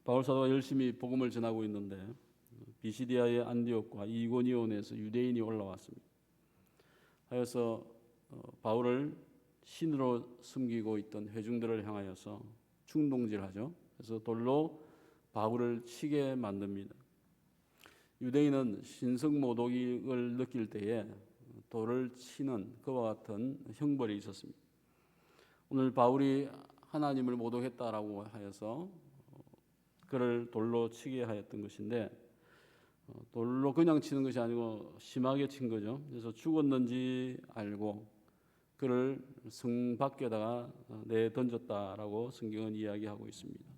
바울 사도가 열심히 복음을 전하고 있는데 비시디아의 안디옥과 이고니온에서 유대인이 올라왔습니다. 하여서 바울을 신으로 숨기고 있던 회중들을 향하여서 충동질하죠. 그래서 돌로 바울을 치게 만듭니다. 유대인은 신성모독을 느낄 때에 돌을 치는 그와 같은 형벌이 있었습니다. 오늘 바울이 하나님을 모독했다라고 하여서 그를 돌로 치게 하였던 것인데, 돌로 그냥 치는 것이 아니고 심하게 친 거죠. 그래서 죽었는지 알고 그를 성 밖에다가 내던졌다라고 성경은 이야기하고 있습니다.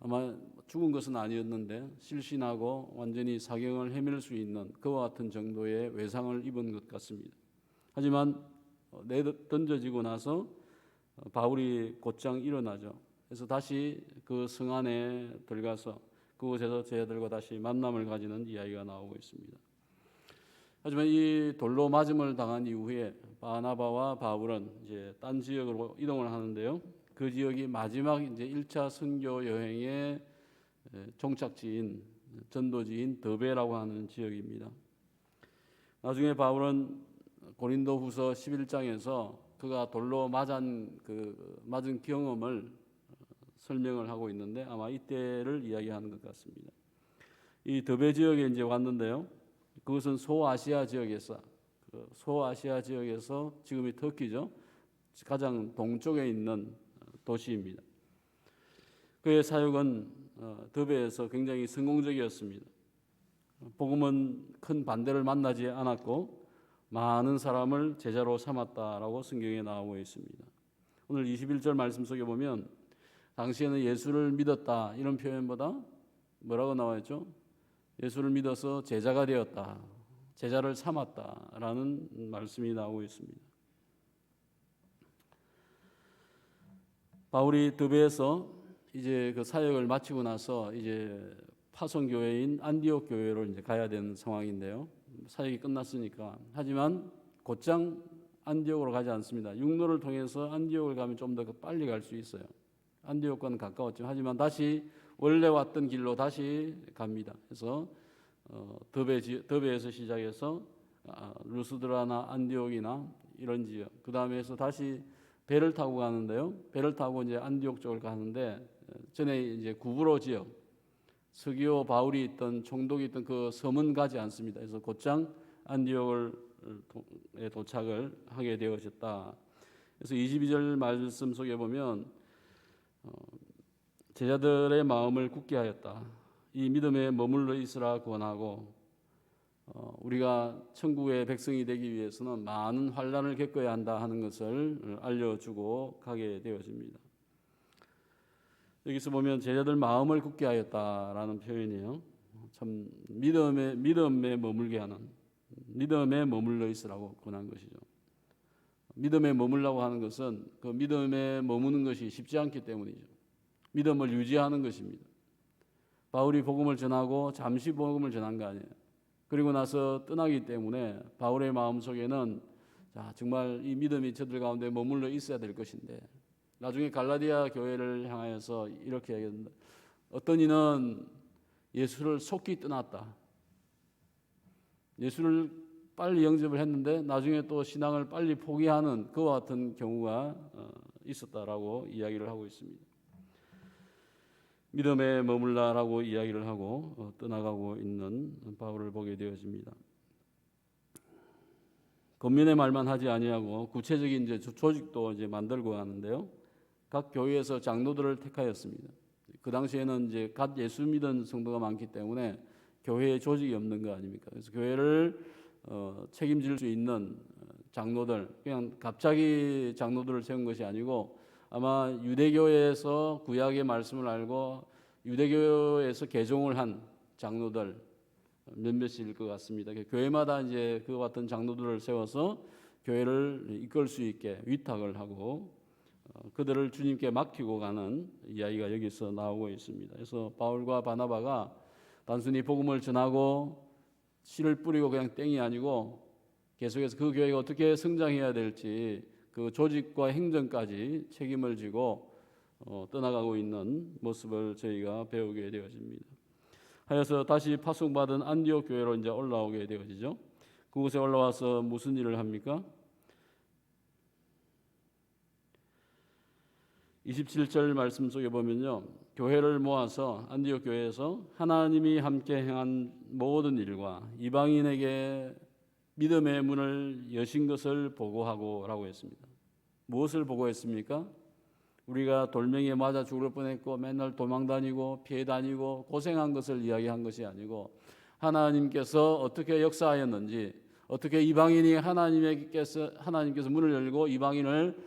아마 죽은 것은 아니었는데 실신하고 완전히 사경을 헤맬 수 있는 그와 같은 정도의 외상을 입은 것 같습니다. 하지만 내던져지고 나서 바울이 곧장 일어나죠. 그래서 다시 그 성 안에 들어가서 그곳에서 제자들과 다시 만남을 가지는 이야기가 나오고 있습니다. 하지만 이 돌로 맞음을 당한 이후에 바나바와 바울은 이제 딴 지역으로 이동을 하는데요. 그 지역이 마지막 이제 1차 선교 여행의 종착지인 전도지인 더베라고 하는 지역입니다. 나중에 바울은 고린도후서 11장에서 그가 돌로 맞은 경험을 설명을 하고 있는데 아마 이때를 이야기하는 것 같습니다. 이 더베 지역에 이제 왔는데요. 그것은 소아시아 지역에서 지금이 터키죠. 가장 동쪽에 있는 도시입니다. 그의 사역은 더베에서 굉장히 성공적이었습니다. 복음은 큰 반대를 만나지 않았고 많은 사람을 제자로 삼았다라고 성경에 나오고 있습니다. 오늘 21절 말씀 속에 보면 당시에는 예수를 믿었다 이런 표현보다 뭐라고 나와 있죠? 예수를 믿어서 제자가 되었다, 제자를 삼았다라는 말씀이 나오고 있습니다. 바울이 더베에서 이제 그 사역을 마치고 나서 이제 파송 교회인 안디옥 교회로 이제 가야 되는 상황인데요. 사역이 끝났으니까. 하지만 곧장 안디옥으로 가지 않습니다. 육로를 통해서 안디옥을 가면 좀 더 빨리 갈 수 있어요. 안디옥과는 가까웠죠. 하지만 다시 원래 왔던 길로 다시 갑니다. 그래서 더베에서 시작해서 루스드라나 안디옥이나 이런 지역, 그 다음에서 다시 배를 타고 가는데요. 배를 타고 이제 안디옥 쪽을 가는데 전에 이제 구브로 지역, 서기오 바울이 있던 총독이 있던 그 섬은 가지 않습니다. 그래서 곧장 안디옥에 도착을 하게 되어졌다. 그래서 22절 말씀 속에 보면 제자들의 마음을 굳게 하였다. 이 믿음에 머물러 있으라 권하고 우리가 천국의 백성이 되기 위해서는 많은 환난을 겪어야 한다 하는 것을 알려주고 가게 되어집니다. 여기서 보면 제자들 마음을 굳게 하였다라는 표현이에요. 참 믿음에 머물게 하는, 믿음에 머물러 있으라고 권한 것이죠. 믿음에 머물라고 하는 것은 그 믿음에 머무는 것이 쉽지 않기 때문이죠. 믿음을 유지하는 것입니다. 바울이 복음을 전하고 잠시 복음을 전한 거 아니에요. 그리고 나서 떠나기 때문에 바울의 마음속에는 정말 이 믿음이 저들 가운데 머물러 있어야 될 것인데, 나중에 갈라디아 교회를 향하여서 이렇게 얘기합니다. 어떤 이는 예수를 속기 떠났다. 예수를 빨리 영접을 했는데 나중에 또 신앙을 빨리 포기하는 그와 같은 경우가 있었다라고 이야기를 하고 있습니다. 믿음에 머물라라고 이야기를 하고 떠나가고 있는 바울을 보게 되어집니다. 겉면의 말만 하지 아니하고 구체적인 이제 조직도 이제 만들고 하는데요. 각 교회에서 장로들을 택하였습니다. 그 당시에는 이제 갓 예수 믿은 성도가 많기 때문에 교회에 조직이 없는 거 아닙니까? 그래서 교회를 책임질 수 있는 장로들, 그냥 갑자기 장로들을 세운 것이 아니고 아마 유대교회에서 구약의 말씀을 알고 유대교회에서 개종을 한 장로들 몇몇일 것 같습니다. 교회마다 이제 그와 같은 장로들을 세워서 교회를 이끌 수 있게 위탁을 하고 그들을 주님께 맡기고 가는 이야기가 여기서 나오고 있습니다. 그래서 바울과 바나바가 단순히 복음을 전하고 씨를 뿌리고 그냥 땡이 아니고 계속해서 그 교회가 어떻게 성장해야 될지 그 조직과 행정까지 책임을 지고 떠나가고 있는 모습을 저희가 배우게 되어집니다. 하여서 다시 파송받은 안디옥 교회로 이제 올라오게 되어지죠. 그곳에 올라와서 무슨 일을 합니까? 27절 말씀 속에 보면요, 교회를 모아서 안디옥 교회에서 하나님이 함께 행한 모든 일과 이방인에게 믿음의 문을 여신 것을 보고하고라고 했습니다. 무엇을 보고했습니까? 우리가 돌멩이에 맞아 죽을 뻔했고 맨날 도망다니고 피해 다니고 고생한 것을 이야기한 것이 아니고, 하나님께서 어떻게 역사하였는지, 어떻게 이방인이 하나님께서 문을 열고 이방인을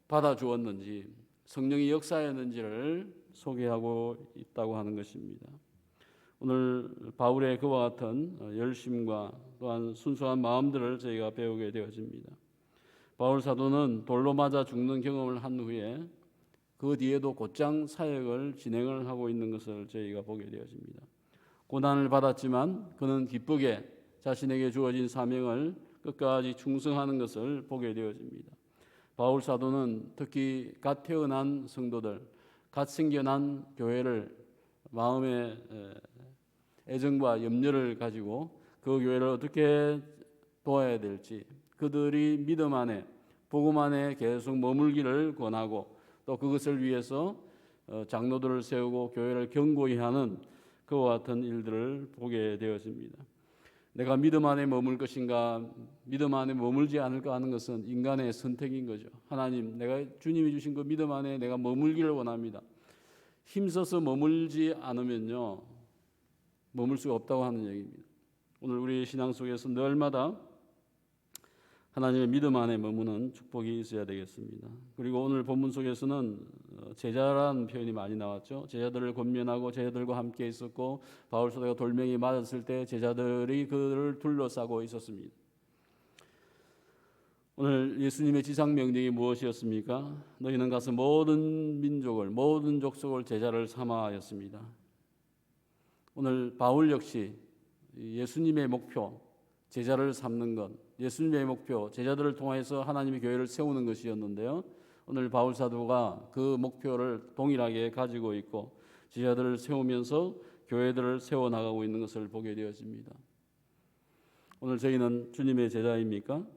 받아주었는지, 성령이 역사하였는지를 소개하고 있다고 하는 것입니다. 오늘 바울의 그와 같은 열심과 또한 순수한 마음들을 저희가 배우게 되어집니다. 바울 사도는 돌로 맞아 죽는 경험을 한 후에 그 뒤에도 곧장 사역을 진행을 하고 있는 것을 저희가 보게 되어집니다. 고난을 받았지만 그는 기쁘게 자신에게 주어진 사명을 끝까지 충성하는 것을 보게 되어집니다. 바울 사도는 특히 갓 태어난 성도들, 갓 생겨난 교회를 마음에 애정과 염려를 가지고 그 교회를 어떻게 도와야 될지, 그들이 믿음 안에 복음 안에 계속 머물기를 권하고, 또 그것을 위해서 장로들을 세우고 교회를 견고히 하는 그와 같은 일들을 보게 되었습니다. 내가 믿음 안에 머물 것인가, 믿음 안에 머물지 않을까 하는 것은 인간의 선택인 거죠. 하나님, 내가 주님이 주신 그 믿음 안에 내가 머물기를 원합니다. 힘써서 머물지 않으면요, 머물 수가 없다고 하는 얘기입니다. 오늘 우리 신앙 속에서 날마다 하나님의 믿음 안에 머무는 축복이 있어야 되겠습니다. 그리고 오늘 본문 속에서는 제자라는 표현이 많이 나왔죠. 제자들을 권면하고 제자들과 함께 있었고, 바울 사도가 돌멩이 맞았을 때 제자들이 그를 둘러싸고 있었습니다. 오늘 예수님의 지상 명령이 무엇이었습니까? 너희는 가서 모든 민족을, 모든 족속을 제자를 삼아하였습니다. 오늘 바울 역시 예수님의 목표, 제자를 삼는 것, 예수님의 목표, 제자들을 통해서 하나님의 교회를 세우는 것이었는데요, 오늘 바울 사도가 그 목표를 동일하게 가지고 있고 제자들을 세우면서 교회들을 세워나가고 있는 것을 보게 되어집니다. 오늘 저희는 주님의 제자입니까?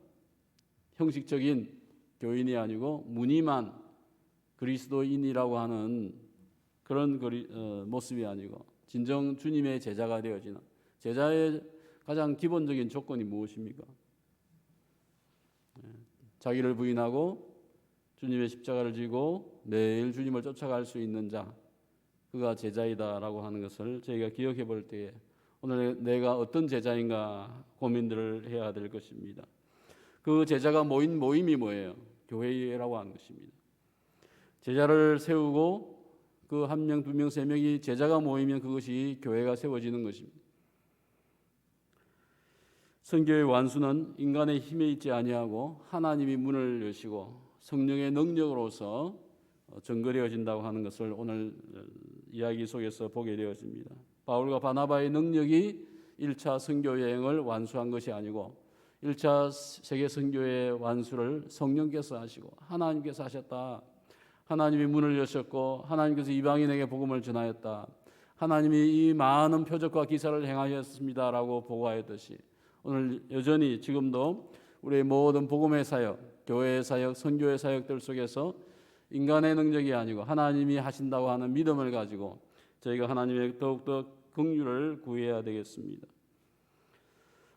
형식적인 교인이 아니고 무늬만 그리스도인이라고 하는 그런 모습이 아니고 진정 주님의 제자가 되어지는, 제자의 가장 기본적인 조건이 무엇입니까? 자기를 부인하고 주님의 십자가를 지고 매일 주님을 쫓아갈 수 있는 자, 그가 제자이다라고 하는 것을 저희가 기억해 볼 때에 오늘 내가 어떤 제자인가 고민들을 해야 될 것입니다. 그 제자가 모인 모임이 뭐예요? 교회라고 하는 것입니다. 제자를 세우고 그 한 명, 두 명, 세 명이 제자가 모이면 그것이 교회가 세워지는 것입니다. 선교의 완수는 인간의 힘에 있지 아니하고 하나님이 문을 여시고 성령의 능력으로서 전거되어진다고 하는 것을 오늘 이야기 속에서 보게 되었습니다. 바울과 바나바의 능력이 1차 선교 여행을 완수한 것이 아니고 1차 세계 선교의 완수를 성령께서 하시고 하나님께서 하셨다. 하나님이 문을 여셨고 하나님께서 이방인에게 복음을 전하였다. 하나님이 이 많은 표적과 기사를 행하셨습니다라고 보고하였듯이 오늘 여전히 지금도 우리의 모든 복음의 사역, 교회의 사역, 선교의 사역들 속에서 인간의 능력이 아니고 하나님이 하신다고 하는 믿음을 가지고 저희가 하나님의 더욱더 긍휼을 구해야 되겠습니다.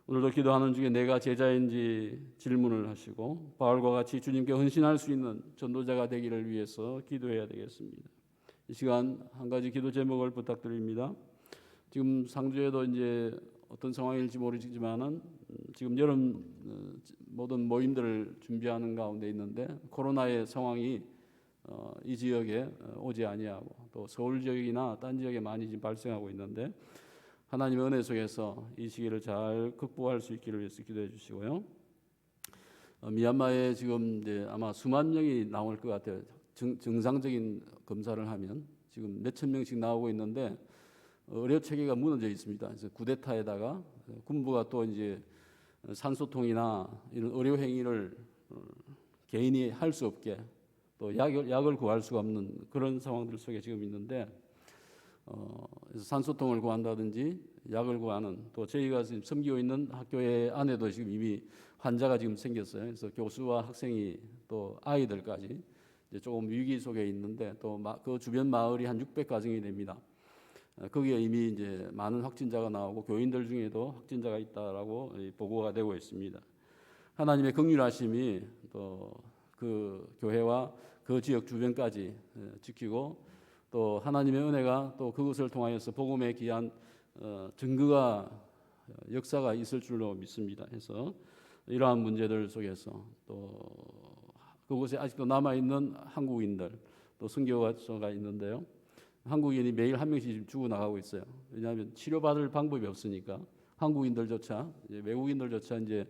오늘도 기도하는 중에 내가 제자인지 질문을 하시고 바울과 같이 주님께 헌신할 수 있는 전도자가 되기를 위해서 기도해야 되겠습니다. 이 시간 한 가지 기도 제목을 부탁드립니다. 지금 상주에도 이제 어떤 상황일지 모르지만은 지금 여름 모든 모임들을 준비하는 가운데 있는데 코로나의 상황이 이 지역에 오지 아니하고 또 서울 지역이나 딴 지역에 많이 지금 발생하고 있는데 하나님의 은혜 속에서 이 시기를 잘 극복할 수 있기를 위해서 기도해 주시고요. 미얀마에 지금 이제 아마 수만 명이 나올 것 같아요. 정상적인 검사를 하면 지금 몇천 명씩 나오고 있는데 의료 체계가 무너져 있습니다. 그래서 쿠데타에다가 군부가 또 이제 산소통이나 이런 의료 행위를 개인이 할 수 없게 또 약을 구할 수가 없는 그런 상황들 속에 지금 있는데 그래서 산소통을 구한다든지 약을 구하는 또 저희가 지금 섬기고 있는 학교의 안에도 지금 이미 환자가 지금 생겼어요. 그래서 교수와 학생이 또 아이들까지 이제 조금 위기 속에 있는데 또 그 주변 마을이 한 600가정이 됩니다. 거기에 이미 이제 많은 확진자가 나오고 교인들 중에도 확진자가 있다라고 보고가 되고 있습니다. 하나님의 긍휼하심이 또 그 교회와 그 지역 주변까지 지키고 또 하나님의 은혜가 또 그것을 통하여서 복음의 귀한 증거가 역사가 있을 줄로 믿습니다. 해서 이러한 문제들 속에서 또 그곳에 아직도 남아 있는 한국인들 또 선교사가 있는데요. 한국인이 매일 한 명씩 죽어 나가고 있어요. 왜냐하면 치료받을 방법이 없으니까 한국인들조차 외국인들조차 이제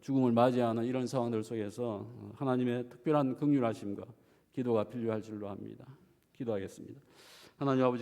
죽음을 맞이하는 이런 상황들 속에서 하나님의 특별한 긍휼하심과 기도가 필요할 줄로 압니다. 기도하겠습니다. 하나님 아버지.